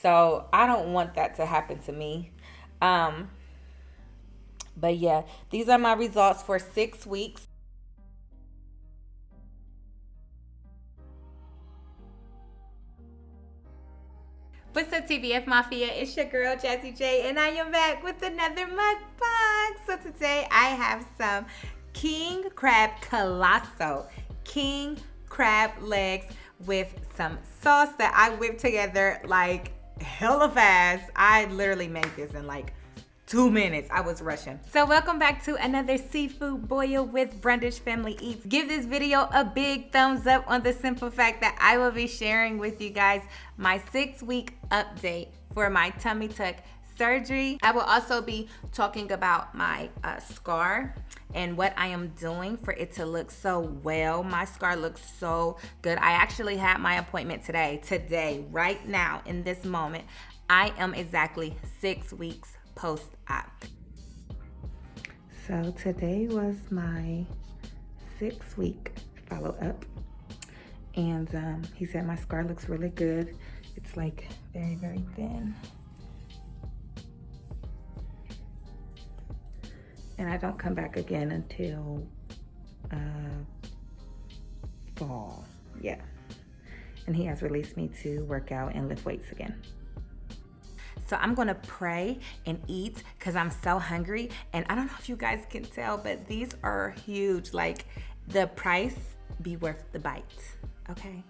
So I don't want that to happen to me. Um, but yeah, these are my results for 6 weeks. What's up, TVF Mafia? It's your girl, Jazzy J, and I am back with another mukbang. So today I have some king crab colossal, king crab legs with some sauce that I whipped together like hella fast. I literally made this in like 2 minutes. I was rushing. So welcome back to another seafood boil with Brundage Family Eats. Give this video a big thumbs up on the simple fact that I will be sharing with you guys my 6-week update for my tummy tuck surgery. I will also be talking about my scar and what I am doing for it to look so well. My scar looks so good. I actually had my appointment today, right now, in this moment. I am exactly 6 weeks post-op. So today was my 6-week follow-up, and he said my scar looks really good. It's like very, very thin. And I don't come back again until fall, yeah. And he has released me to work out and lift weights again. So I'm gonna pray and eat because I'm so hungry. And I don't know if you guys can tell, but these are huge. Like, the price be worth the bite, okay?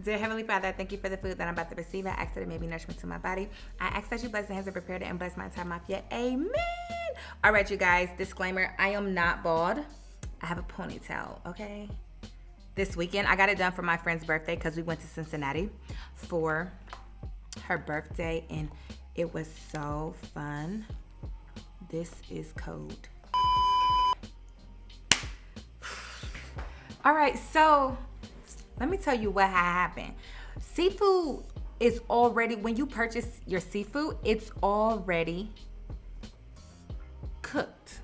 Dear Heavenly Father, I thank you for the food that I'm about to receive. I ask that it may be nourishment to my body. I ask that you bless the hands that prepared it and bless my entire mafia. Amen. All right, you guys, disclaimer, I am not bald. I have a ponytail, okay? This weekend, I got it done for my friend's birthday because we went to Cincinnati for her birthday, and it was so fun. This is code. All right, so let me tell you what happened. Seafood is already, when you purchase your seafood, it's already cooked.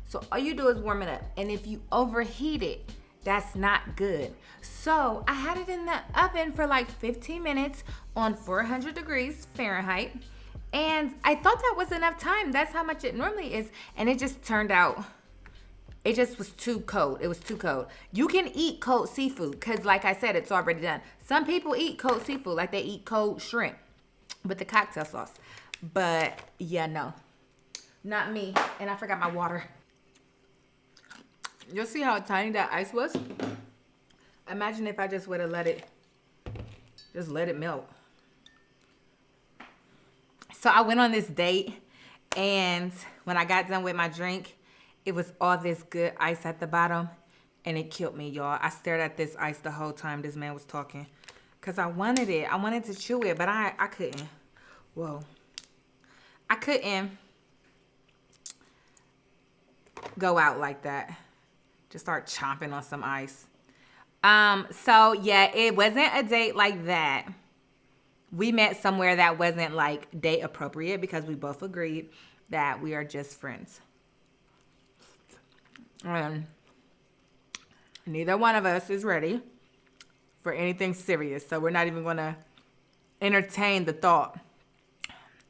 So all you do is warm it up, and if you overheat it, that's not good. So I had it in the oven for like 15 minutes on 400 degrees Fahrenheit. And I thought that was enough time. That's how much it normally is. And it just turned out, it just was too cold. It was too cold. You can eat cold seafood because, like I said, it's already done. Some people eat cold seafood, like they eat cold shrimp with the cocktail sauce. But yeah, no, not me. And I forgot my water. You'll see how tiny that ice was. Imagine if I just would have let it melt. So I went on this date, and when I got done with my drink, it was all this good ice at the bottom, and it killed me, y'all. I stared at this ice the whole time this man was talking because I wanted it. I wanted to chew it, but I couldn't. Whoa. I couldn't go out like that. Just start chomping on some ice. So yeah, it wasn't a date like that. We met somewhere that wasn't like date appropriate because we both agreed that we are just friends. And neither one of us is ready for anything serious. So we're not even gonna entertain the thought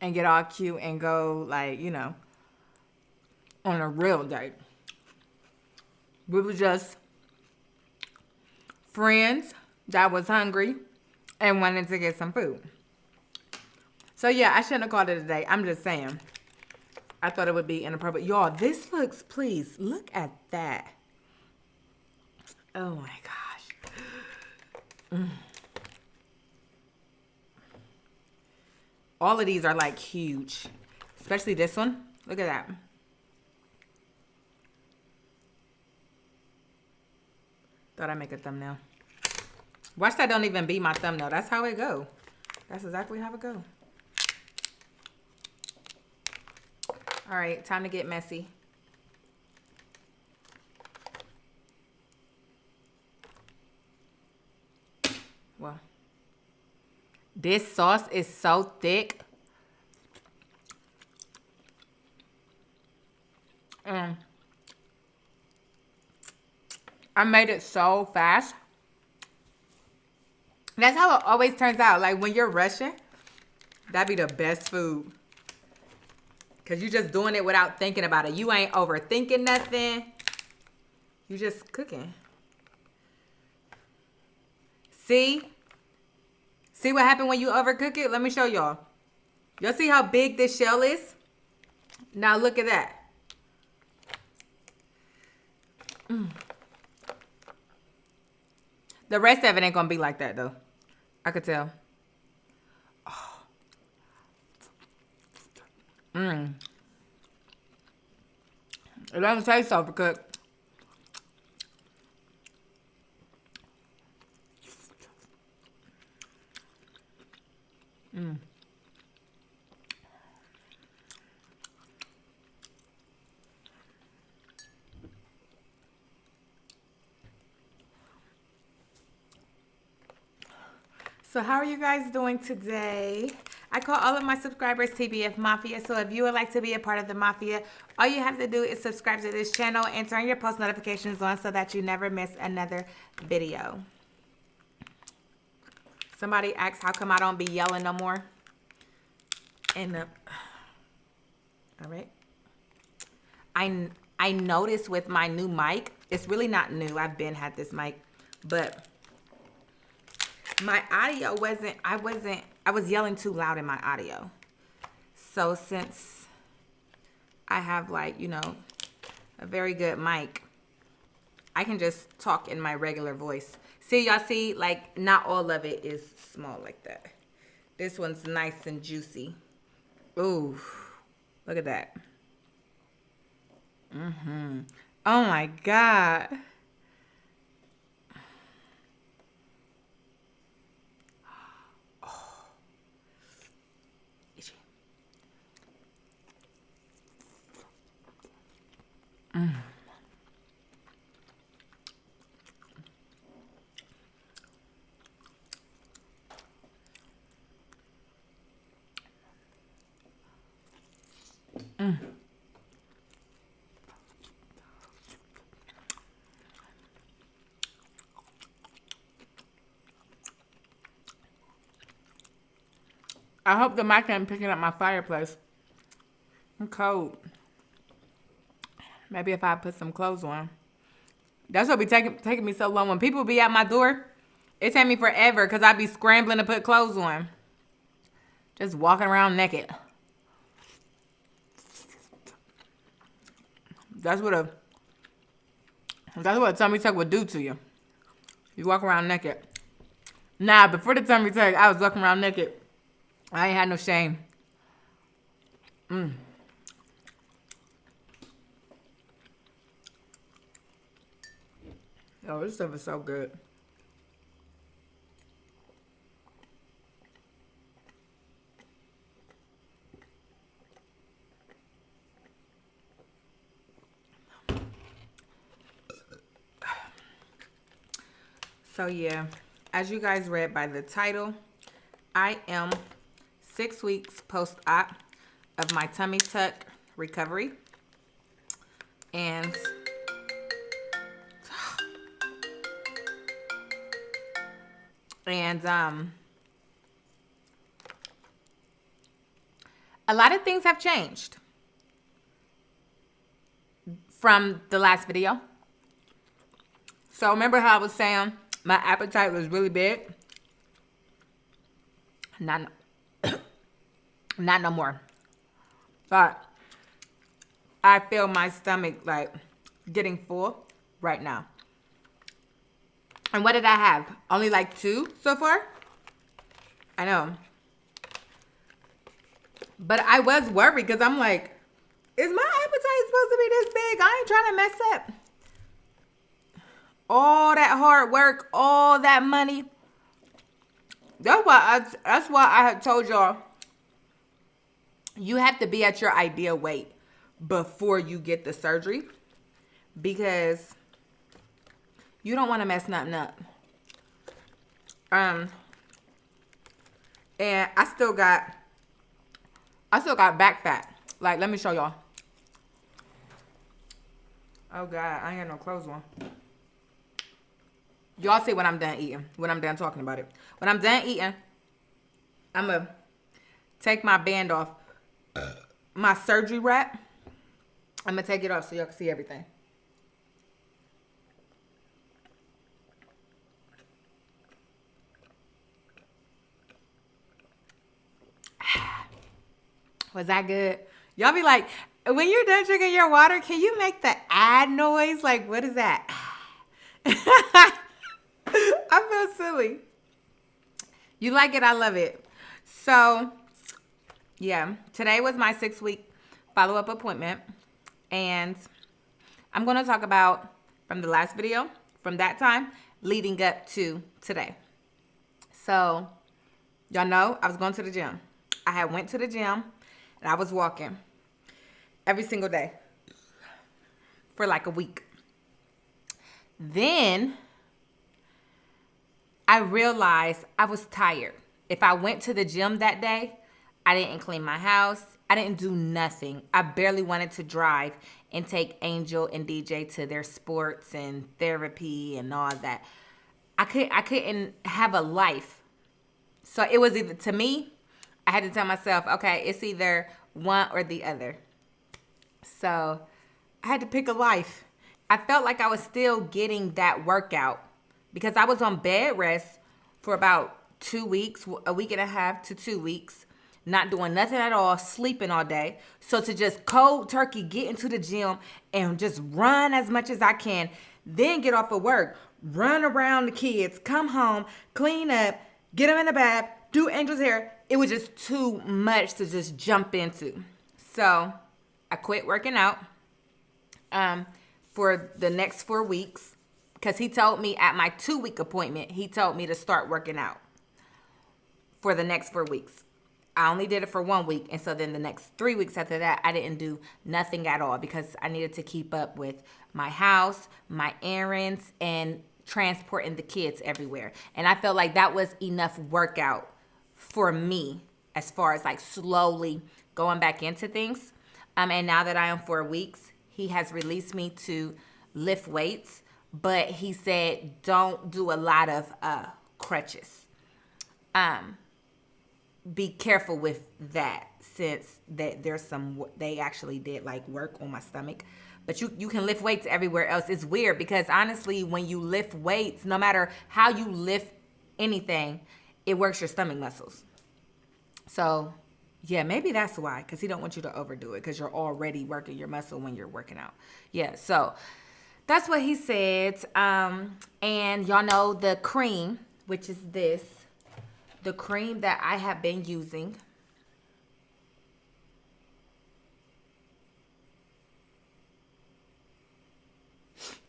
and get all cute and go, like, you know, on a real date. We were just friends that was hungry and wanted to get some food. So yeah, I shouldn't have called it a day. I'm just saying. I thought it would be inappropriate. Y'all, this looks, please, look at that. Oh my gosh. All of these are like huge. Especially this one. Look at that. Thought I'd make a thumbnail. Watch that don't even be my thumbnail. That's how it go. That's exactly how it go. All right, time to get messy. Well, this sauce is so thick. I made it so fast. That's how it always turns out. Like when you're rushing, That'd be the best food. Because you just doing it without thinking about it. You ain't overthinking nothing. You just cooking. See? See what happened when you overcook it? Let me show y'all. Y'all see how big this shell is? Now look at that. The rest of it ain't gonna be like that though. I could tell. Oh. It doesn't taste overcooked. So how are you guys doing today? I call all of my subscribers TBF Mafia. So if you would like to be a part of the Mafia, all you have to do is subscribe to this channel and turn your post notifications on so that you never miss another video. Somebody asked how come I don't be yelling no more. And all right. I noticed with my new mic, it's really not new. I've been had this mic, but my audio I was yelling too loud in my audio. So since I have like, you know, a very good mic, I can just talk in my regular voice. See, y'all see, like not all of it is small like that. This one's nice and juicy. Ooh, look at that. Oh my God. I hope the mic ain't picking up my fireplace. I'm cold. Maybe if I put some clothes on. That's what be taking me so long. When people be at my door, it take me forever because I be scrambling to put clothes on. Just walking around naked. That's what a tummy tuck would do to you. You walk around naked. Nah, before the tummy tuck, I was walking around naked. I ain't had no shame. Oh, this stuff is so good. So yeah, as you guys read by the title, I am 6 weeks post-op of my tummy tuck recovery. And a lot of things have changed from the last video. So remember how I was saying my appetite was really big? Not no more. But I feel my stomach like getting full right now. And what did I have? Only like 2 so far? I know. But I was worried because I'm like, is my appetite supposed to be this big? I ain't trying to mess up. All that hard work, all that money. That's why I had told y'all, you have to be at your ideal weight before you get the surgery, because you don't want to mess nothing up. And I still got back fat. Like, let me show y'all. Oh God, I ain't got no clothes on. Y'all see when I'm done eating, when I'm done talking about it. When I'm done eating, I'm going to take my band off. My surgery wrap. I'm going to take it off so y'all can see everything. Was that good? Y'all be like, when you're done drinking your water, can you make the ad noise? Like, what is that? I feel silly. You like it? I love it. So, yeah. Today was my 6-week follow-up appointment. And I'm going to talk about from the last video, from that time, leading up to today. So, y'all know I was going to the gym. I had went to the gym. And I was walking every single day for like a week. Then I realized I was tired. If I went to the gym that day, I didn't clean my house. I didn't do nothing. I barely wanted to drive and take Angel and DJ to their sports and therapy and all that. I couldn't have a life. So it was either, to me, I had to tell myself, okay, it's either one or the other. So I had to pick a life. I felt like I was still getting that workout because I was on bed rest for about 2 weeks, a week and a half to 2 weeks, not doing nothing at all, sleeping all day. So to just cold turkey get into the gym and just run as much as I can, then get off of work, run around the kids, come home, clean up, get them in the bath, do Angel's hair. It was just too much to just jump into. So I quit working out for the next 4 weeks because he told me at my 2-week appointment, he told me to start working out for the next 4 weeks. I only did it for 1 week. And so then the next 3 weeks after that, I didn't do nothing at all because I needed to keep up with my house, my errands, and transporting the kids everywhere. And I felt like that was enough workout for me as far as like slowly going back into things. And now that I am 4 weeks, he has released me to lift weights, but he said don't do a lot of crutches. Be careful with that since that there's some, they actually did like work on my stomach. But you can lift weights everywhere else. It's weird because honestly, when you lift weights, no matter how you lift anything, it works your stomach muscles. So, yeah, maybe that's why. Because he don't want you to overdo it because you're already working your muscle when you're working out. Yeah, so that's what he said. And y'all know the cream, which is this. The cream that I have been using.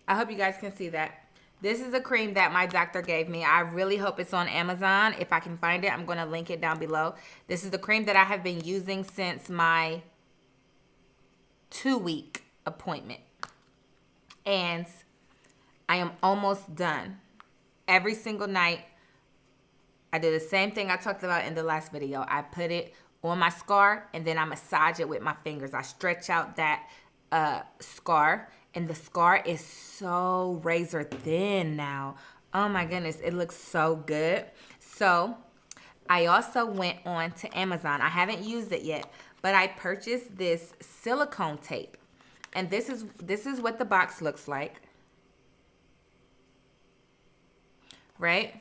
I hope you guys can see that. This is a cream that my doctor gave me. I really hope it's on Amazon. If I can find it, I'm going to link it down below. This is the cream that I have been using since my 2-week appointment. And I am almost done. Every single night, I do the same thing I talked about in the last video. I put it on my scar, and then I massage it with my fingers. I stretch out that scar. And the scar is so razor thin now. Oh my goodness, it looks so good. So I also went on to Amazon. I haven't used it yet, but I purchased this silicone tape. And this is what the box looks like. Right?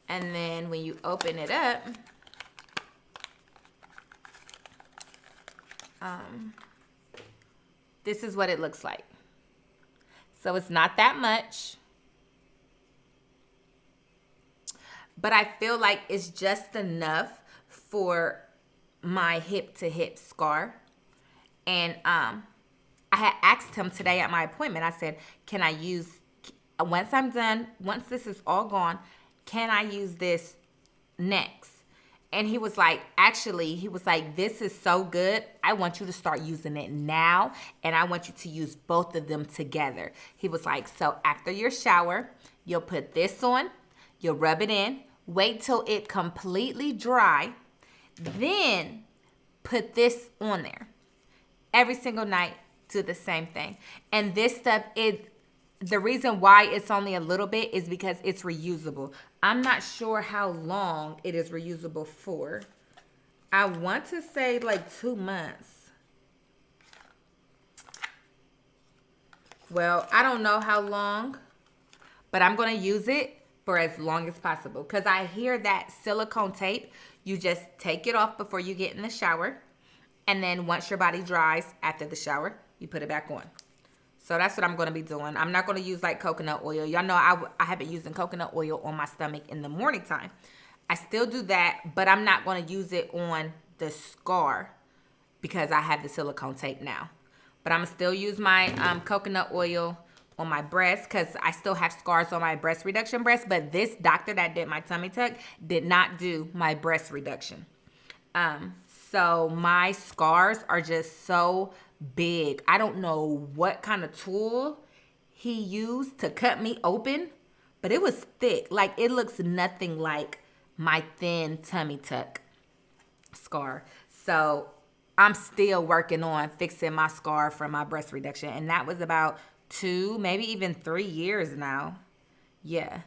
And then when you open it up, this is what it looks like. So it's not that much. But I feel like it's just enough for my hip-to-hip scar. And I had asked him today at my appointment, I said, can I use, once I'm done, once this is all gone, can I use this next? And he was like, this is so good. I want you to start using it now. And I want you to use both of them together. He was like, so after your shower, you'll put this on. You'll rub it in. Wait till it completely dry. Then put this on there. Every single night, do the same thing. And this stuff, the reason why it's only a little bit is because it's reusable. I'm not sure how long it is reusable for. I want to say like 2 months. Well, I don't know how long, but I'm going to use it for as long as possible. Because I hear that silicone tape, you just take it off before you get in the shower. And then once your body dries after the shower, you put it back on. So that's what I'm going to be doing. I'm not going to use like coconut oil. Y'all know I have been using coconut oil on my stomach in the morning time. I still do that, but I'm not going to use it on the scar because I have the silicone tape now. But I'm going to still use my coconut oil on my breast because I still have scars on my breast reduction breast. But this doctor that did my tummy tuck did not do my breast reduction. So my scars are just so big. I don't know what kind of tool he used to cut me open, but it was thick. Like, it looks nothing like my thin tummy tuck scar. So I'm still working on fixing my scar from my breast reduction. And that was about 2, maybe even 3 years now. Yeah.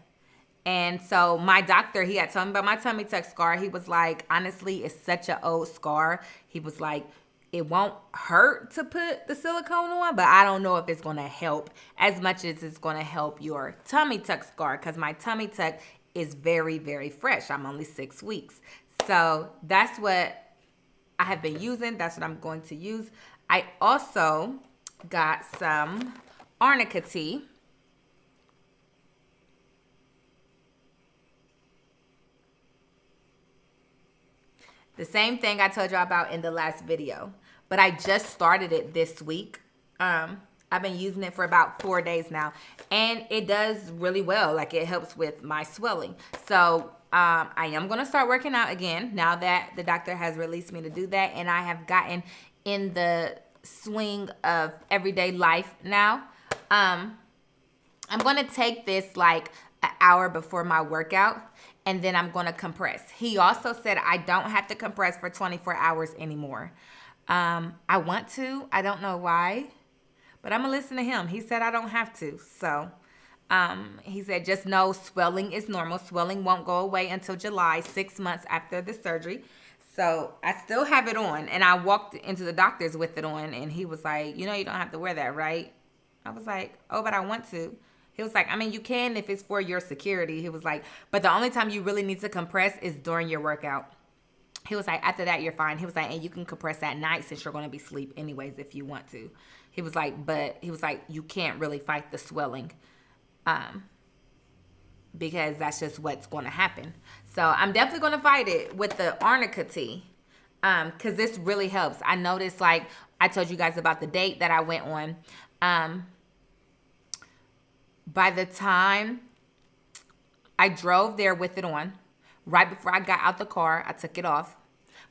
And so my doctor, he had told me about my tummy tuck scar. He was like, honestly, it's such an old scar. He was like, it won't hurt to put the silicone on, but I don't know if it's going to help as much as it's going to help your tummy tuck scar, because my tummy tuck is very, very fresh. I'm only 6 weeks. So that's what I have been using. That's what I'm going to use. I also got some arnica tea. The same thing I told y'all about in the last video, but I just started it this week. I've been using it for about 4 days now, and it does really well. Like, it helps with my swelling. So I am going to start working out again now that the doctor has released me to do that, and I have gotten in the swing of everyday life now. I'm going to take this like an hour before my workout, and then I'm going to compress. He also said I don't have to compress for 24 hours anymore. I want to. I don't know why, but I'm going to listen to him. He said I don't have to. So he said just know swelling is normal. Swelling won't go away until July, 6 months after the surgery. So I still have it on, and I walked into the doctor's with it on, and he was like, you know, you don't have to wear that, right? I was like, oh, but I want to. He was like, I mean, you can if it's for your security. He was like, but the only time you really need to compress is during your workout. He was like, after that, you're fine. He was like, and you can compress at night since you're going to be asleep anyways if you want to. He was like, but he was like, you can't really fight the swelling because that's just what's going to happen. So I'm definitely going to fight it with the arnica tea because this really helps. I noticed, like I told you guys about the date that I went on. By the time I drove there with it on, right before I got out the car, I took it off.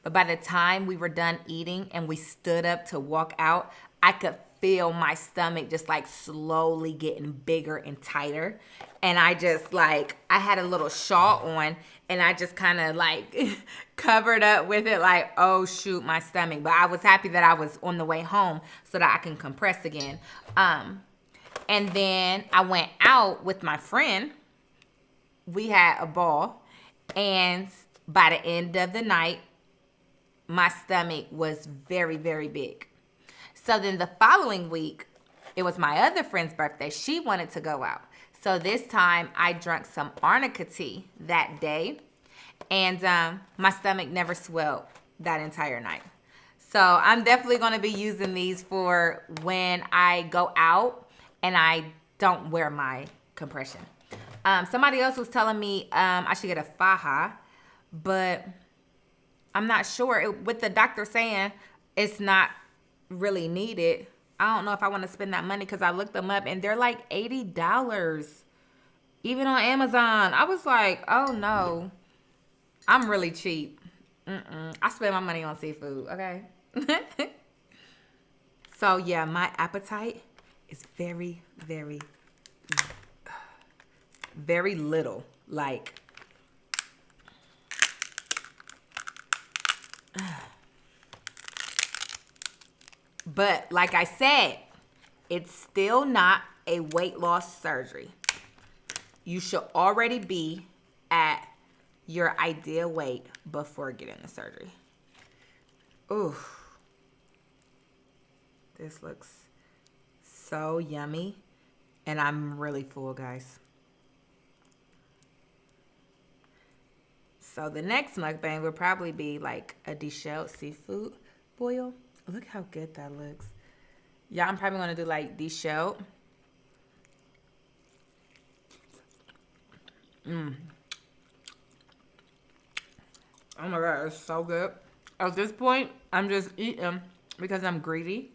But by the time we were done eating and we stood up to walk out, I could feel my stomach just like slowly getting bigger and tighter. And I just like, I had a little shawl on and I just kind of like covered up with it like, oh shoot, my stomach. But I was happy that I was on the way home so that I can compress again. And then I went out with my friend. We had a ball. And by the end of the night, my stomach was very, very big. So then the following week, it was my other friend's birthday. She wanted to go out. So this time I drank some arnica tea that day. And my stomach never swelled that entire night. So I'm definitely going to be using these for when I go out and I don't wear my compression. Somebody else was telling me I should get a faja, but I'm not sure. With the doctor saying it's not really needed, I don't know if I want to spend that money because I looked them up and they're like $80, even on Amazon. I was like, oh no, I'm really cheap. I spend my money on seafood, okay? So yeah, my appetite is very, very, very little. Like, but like I said, it's still not a weight loss surgery. You should already be at your ideal weight before getting the surgery. Ooh, this looks so yummy. And I'm really full, guys. So the next mukbang would probably be like a deshelled seafood boil. Look how good that looks. Yeah, I'm probably going to do like deshelled. Oh my God, it's so good. At this point, I'm just eating because I'm greedy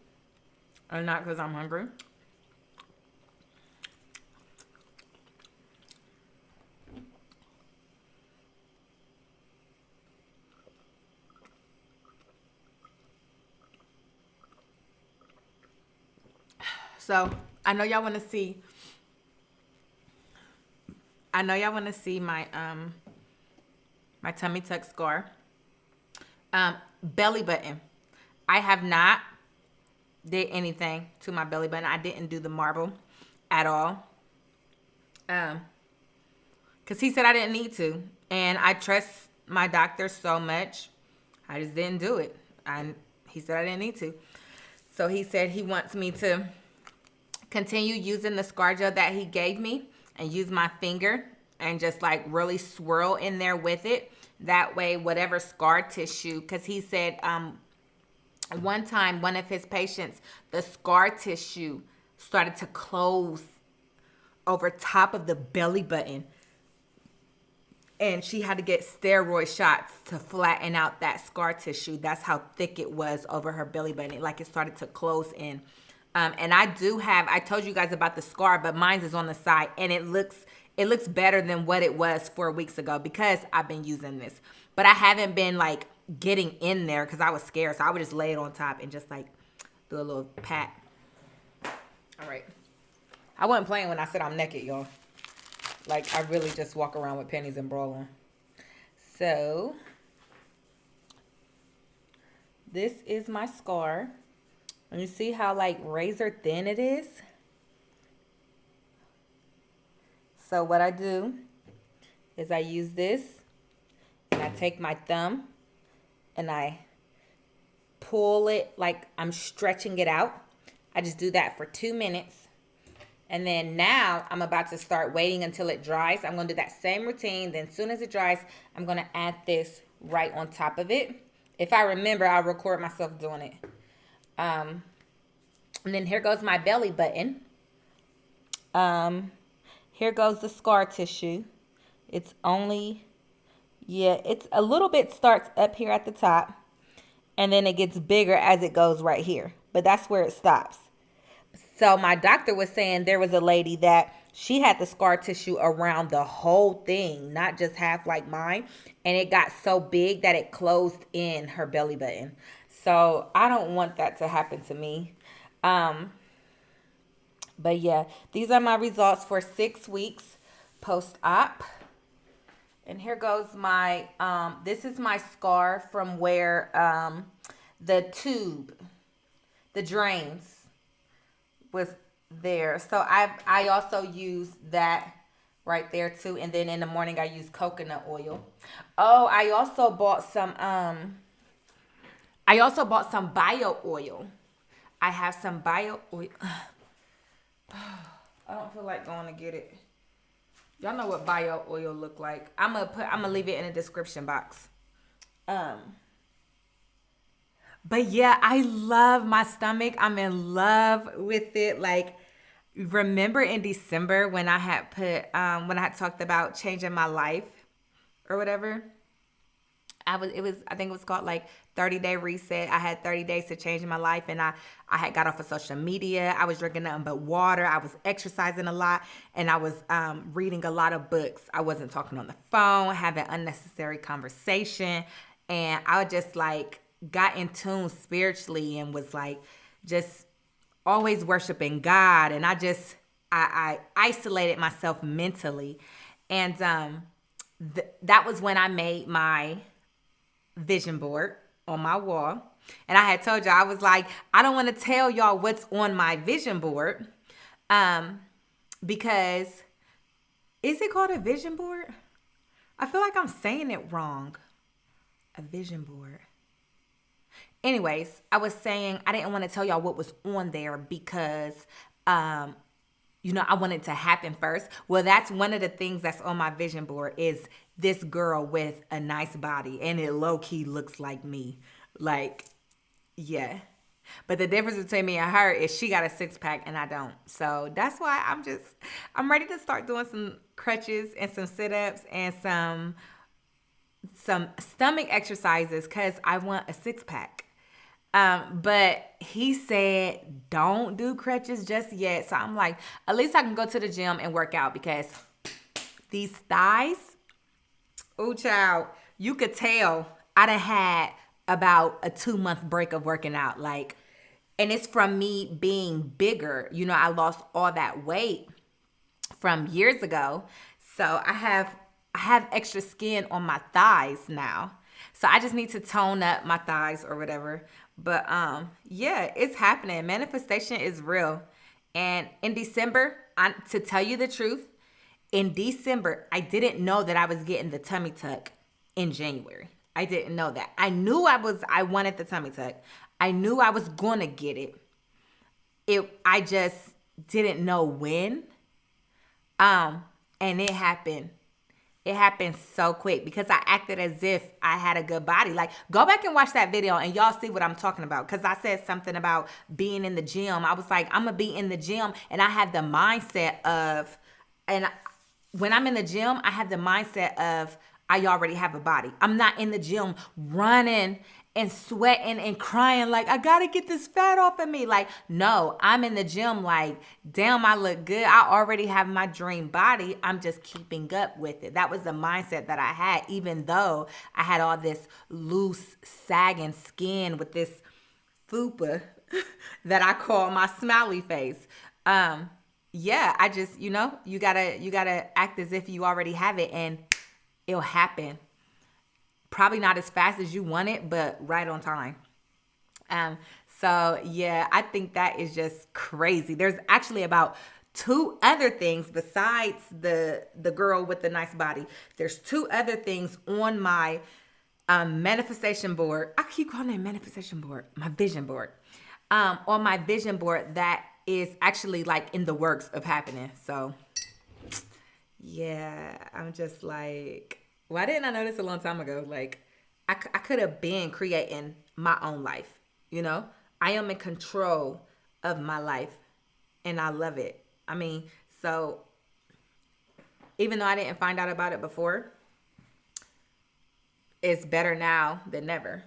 and not because I'm hungry. So I know y'all want to see. I know y'all want to see my tummy tuck scar. Belly button. I have not did anything to my belly button. I didn't do the marble at all. Because he said I didn't need to. And I trust my doctor so much. I just didn't do it. He said I didn't need to. So he said he wants me to continue using the scar gel that he gave me and use my finger and just like really swirl in there with it. That way, whatever scar tissue, because he said one time, one of his patients, the scar tissue started to close over top of the belly button. And she had to get steroid shots to flatten out that scar tissue. That's how thick it was over her belly button. Like it started to close in. And I told you guys about the scar, but mine is on the side. And it looks better than what it was 4 weeks ago because I've been using this. But I haven't been like getting in there because I was scared. So I would just lay it on top and just like do a little pat. All right. I wasn't playing when I said I'm naked, y'all. Like, I really just walk around with panties and bra on. So, this is my scar. And you see how, like, razor thin it is? So, what I do is I use this. And I take my thumb. And I pull it like I'm stretching it out. I just do that for 2 minutes. And then now I'm about to start waiting until it dries. I'm going to do that same routine. Then as soon as it dries, I'm going to add this right on top of it. If I remember, I'll record myself doing it. And then here goes my belly button. Here goes the scar tissue. It's a little bit starts up here at the top. And then it gets bigger as it goes right here. But that's where it stops. So my doctor was saying there was a lady that she had the scar tissue around the whole thing, not just half like mine. And it got so big that it closed in her belly button. So I don't want that to happen to me. But yeah, these are my results for 6 weeks post-op. And here goes my, this is my scar from where the tube, the drains was there. So I also use that right there too. And then in the morning I use coconut oil. Oh, I also bought some bio oil. I have some bio oil. I don't feel like going to get it. Y'all know what bio oil look like. I'm gonna leave it in the description box. But yeah, I love my stomach. I'm in love with it. Like, remember in December when I had when I had talked about changing my life or whatever? I think it was called like 30-day reset. I had 30 days to change my life, and I had got off of social media. I was drinking nothing but water. I was exercising a lot, and I was reading a lot of books. I wasn't talking on the phone, having unnecessary conversation, and I just like got in tune spiritually and was like just always worshiping God. And I isolated myself mentally. And that was when I made my vision board on my wall. And I had told y'all, I was like, I don't want to tell y'all what's on my vision board. Because, is it called a vision board? I feel like I'm saying it wrong. A vision board. Anyways, I was saying I didn't want to tell y'all what was on there because um I want it to happen first. Well, that's one of the things that's on my vision board is this girl with a nice body, and it low key looks like me. Like, yeah. But the difference between me and her is she got a six pack and I don't. So that's why I'm ready to start doing some crutches and some sit ups and some stomach exercises because I want a six pack. But he said, don't do crutches just yet. So I'm like, at least I can go to the gym and work out because these thighs, oh child, you could tell I done had about a 2-month break of working out. Like, and it's from me being bigger. I lost all that weight from years ago. So I have extra skin on my thighs now. So I just need to tone up my thighs or whatever. But yeah, it's happening. Manifestation is real. And in December, to tell you the truth, in December, I didn't know that I was getting the tummy tuck in January. I didn't know that. I knew I wanted the tummy tuck. I knew I was going to get it. I just didn't know when. And it happened. It happened so quick because I acted as if I had a good body. Like, go back and watch that video and y'all see what I'm talking about. Because I said something about being in the gym. I was like, I'm going to be in the gym. And I had the mindset of, and when I'm in the gym, I have the mindset of, I already have a body. I'm not in the gym running and sweating and crying like, I gotta get this fat off of me. Like, no, I'm in the gym like, damn, I look good. I already have my dream body. I'm just keeping up with it. That was the mindset that I had, even though I had all this loose, sagging skin with this fupa that I call my smiley face. Yeah, I just, you gotta act as if you already have it and it'll happen. Probably not as fast as you want it, but right on time. So yeah, I think that is just crazy. There's actually about 2 other things besides the girl with the nice body. There's 2 other things on my manifestation board. I keep calling it manifestation board, my vision board. On my vision board that is actually like in the works of happening. So yeah, I'm just like, why didn't I know this a long time ago? Like, I could have been creating my own life, I am in control of my life, and I love it. I mean, so even though I didn't find out about it before, it's better now than never.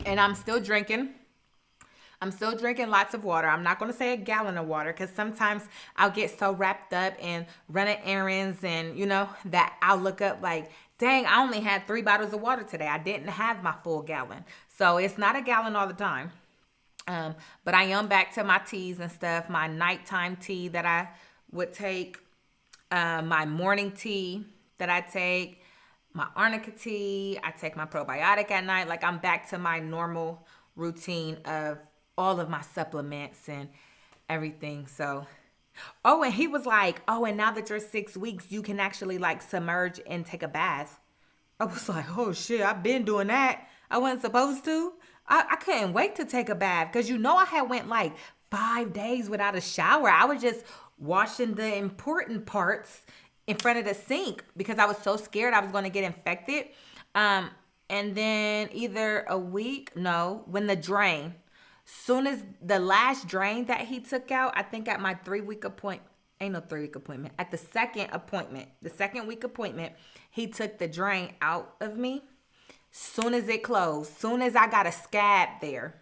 And I'm still drinking. I'm still drinking lots of water. I'm not going to say a gallon of water because sometimes I'll get so wrapped up in running errands and, that I'll look up like, dang, I only had 3 bottles of water today. I didn't have my full gallon. So it's not a gallon all the time. But I am back to my teas and stuff, my nighttime tea that I would take, my morning tea that I take, my arnica tea. I take my probiotic at night. Like, I'm back to my normal routine of all of my supplements and everything. So, oh, and he was like, oh, and now that you're 6 weeks, you can actually like submerge and take a bath. I was like, oh shit, I've been doing that. I wasn't supposed to. I couldn't wait to take a bath because I had went like 5 days without a shower. I was just washing the important parts in front of the sink because I was so scared I was going to get infected. And then either a week, no, when the drain, soon as the last drain that he took out, I think at my 3-week appointment, ain't no 3-week appointment, at the second week appointment, he took the drain out of me. Soon as it closed, soon as I got a scab there,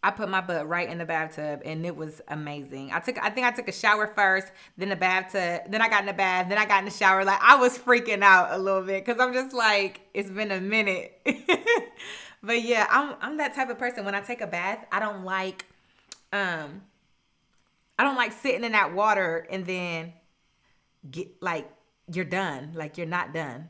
I put my butt right in the bathtub and it was amazing. I think I took a shower first, then the bathtub, then I got in the bath, then I got in the shower. Like, I was freaking out a little bit because I'm just like, it's been a minute. But yeah, I'm that type of person. When I take a bath, I don't like sitting in that water and then get like, you're done. Like, you're not done.